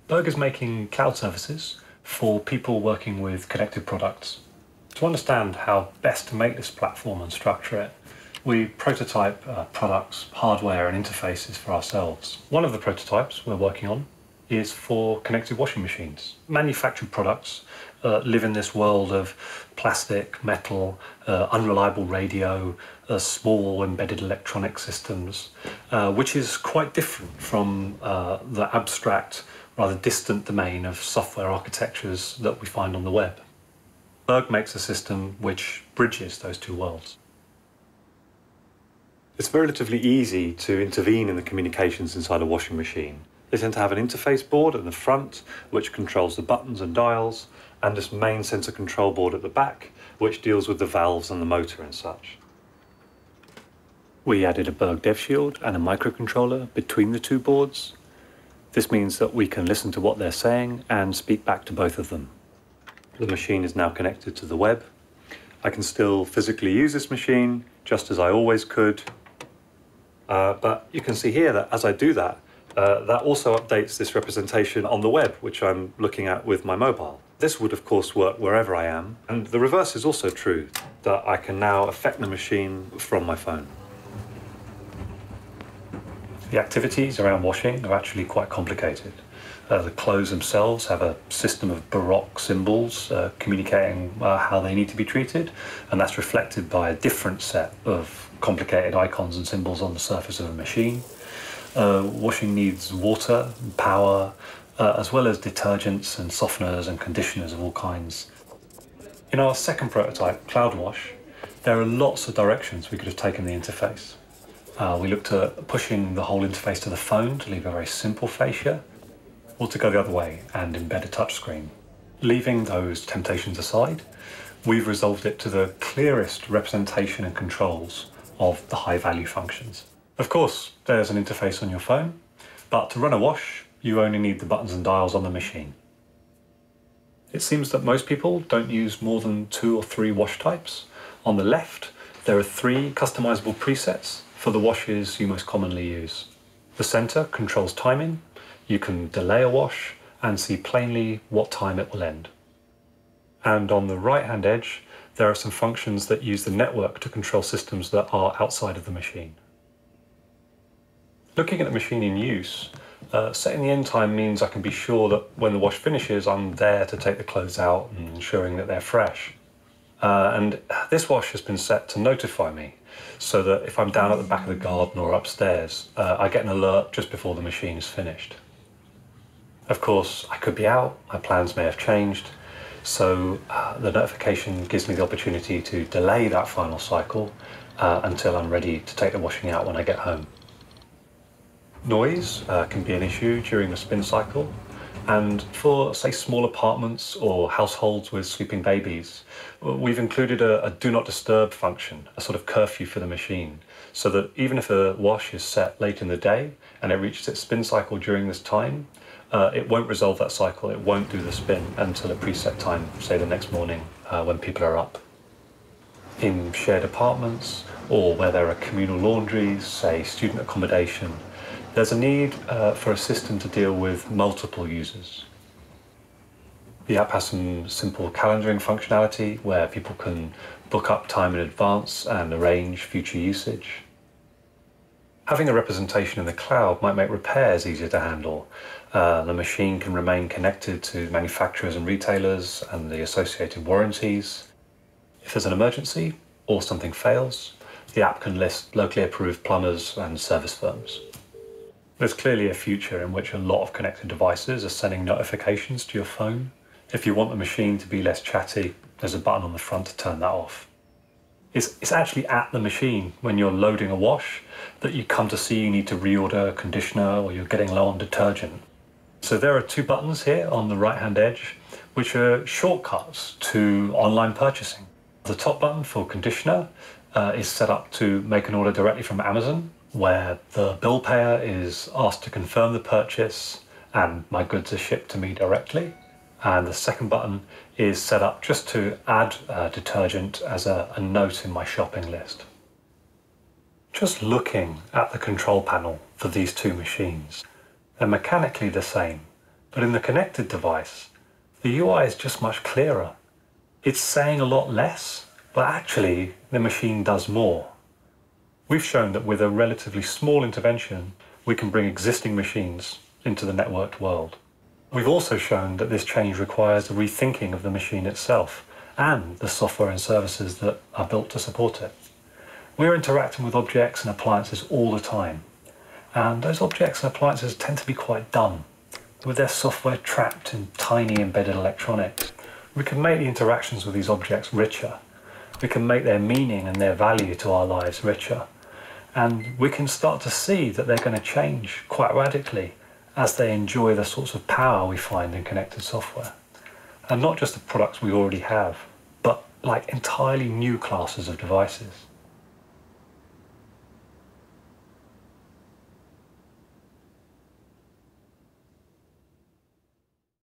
Berg is making cloud services for people working with connected products. To understand how best to make this platform and structure it, we prototype products, hardware and interfaces for ourselves. One of the prototypes we're working on is for connected washing machines. Manufactured products live in this world of plastic, metal, unreliable radio, small embedded electronic systems, which is quite different from the abstract, rather distant domain of software architectures that we find on the web. Berg makes a system which bridges those two worlds. It's relatively easy to intervene in the communications inside a washing machine. They tend to have an interface board at the front, which controls the buttons and dials, and this main sensor control board at the back, which deals with the valves and the motor and such. We added a Berg Dev Shield and a microcontroller between the two boards. This means that we can listen to what they're saying and speak back to both of them. The machine is now connected to the web. I can still physically use this machine, just as I always could. But you can see here that as I do that, that also updates this representation on the web, which I'm looking at with my mobile. This would, of course, work wherever I am. And the reverse is also true, that I can now affect the machine from my phone. The activities around washing are actually quite complicated. The clothes themselves have a system of Baroque symbols communicating how they need to be treated, and that's reflected by a different set of complicated icons and symbols on the surface of a machine. Washing needs water, power, as well as detergents and softeners and conditioners of all kinds. In our second prototype, Cloudwash, there are lots of directions we could have taken the interface. We looked at pushing the whole interface to the phone to leave a very simple fascia, or to go the other way and embed a touchscreen. Leaving those temptations aside, we've resolved it to the clearest representation and controls of the high-value functions. Of course, there's an interface on your phone, but to run a wash, you only need the buttons and dials on the machine. It seems that most people don't use more than 2 or 3 wash types. On the left, there are 3 customizable presets for the washes you most commonly use. The center controls timing. You can delay a wash and see plainly what time it will end. And on the right-hand edge, there are some functions that use the network to control systems that are outside of the machine. Looking at the machine in use, setting the end time means I can be sure that when the wash finishes, I'm there to take the clothes out and ensuring that they're fresh. And this wash has been set to notify me, so that if I'm down at the back of the garden or upstairs, I get an alert just before the machine is finished. Of course, I could be out, my plans may have changed, so the notification gives me the opportunity to delay that final cycle until I'm ready to take the washing out when I get home. Noise can be an issue during the spin cycle, and for, say, small apartments or households with sleeping babies, we've included a do not disturb function, a sort of curfew for the machine, so that even if a wash is set late in the day and it reaches its spin cycle during this time, it won't resolve that cycle, it won't do the spin until a preset time, say the next morning when people are up. In shared apartments or where there are communal laundries, say student accommodation, there's a need for a system to deal with multiple users. The app has some simple calendaring functionality where people can book up time in advance and arrange future usage. Having a representation in the cloud might make repairs easier to handle. The machine can remain connected to manufacturers and retailers and the associated warranties. If there's an emergency or something fails, the app can list locally approved plumbers and service firms. There's clearly a future in which a lot of connected devices are sending notifications to your phone. If you want the machine to be less chatty, there's a button on the front to turn that off. It's actually at the machine when you're loading a wash that you come to see you need to reorder a conditioner or you're getting low on detergent. So there are 2 buttons here on the right-hand edge, which are shortcuts to online purchasing. The top button for conditioner is set up to make an order directly from Amazon, where the bill payer is asked to confirm the purchase and my goods are shipped to me directly. And the second button is set up just to add detergent as a note in my shopping list. Just looking at the control panel for these 2 machines, they're mechanically the same, But in the connected device, the UI is just much clearer. It's saying a lot less, but actually the machine does more. We've shown that with a relatively small intervention, we can bring existing machines into the networked world. We've also shown that this change requires a rethinking of the machine itself and the software and services that are built to support it. We're interacting with objects and appliances all the time, and those objects and appliances tend to be quite dumb, with their software trapped in tiny embedded electronics. We can make the interactions with these objects richer. We can make their meaning and their value to our lives richer. And we can start to see that they're going to change quite radically as they enjoy the sorts of power we find in connected software. And not just the products we already have, but like entirely new classes of devices.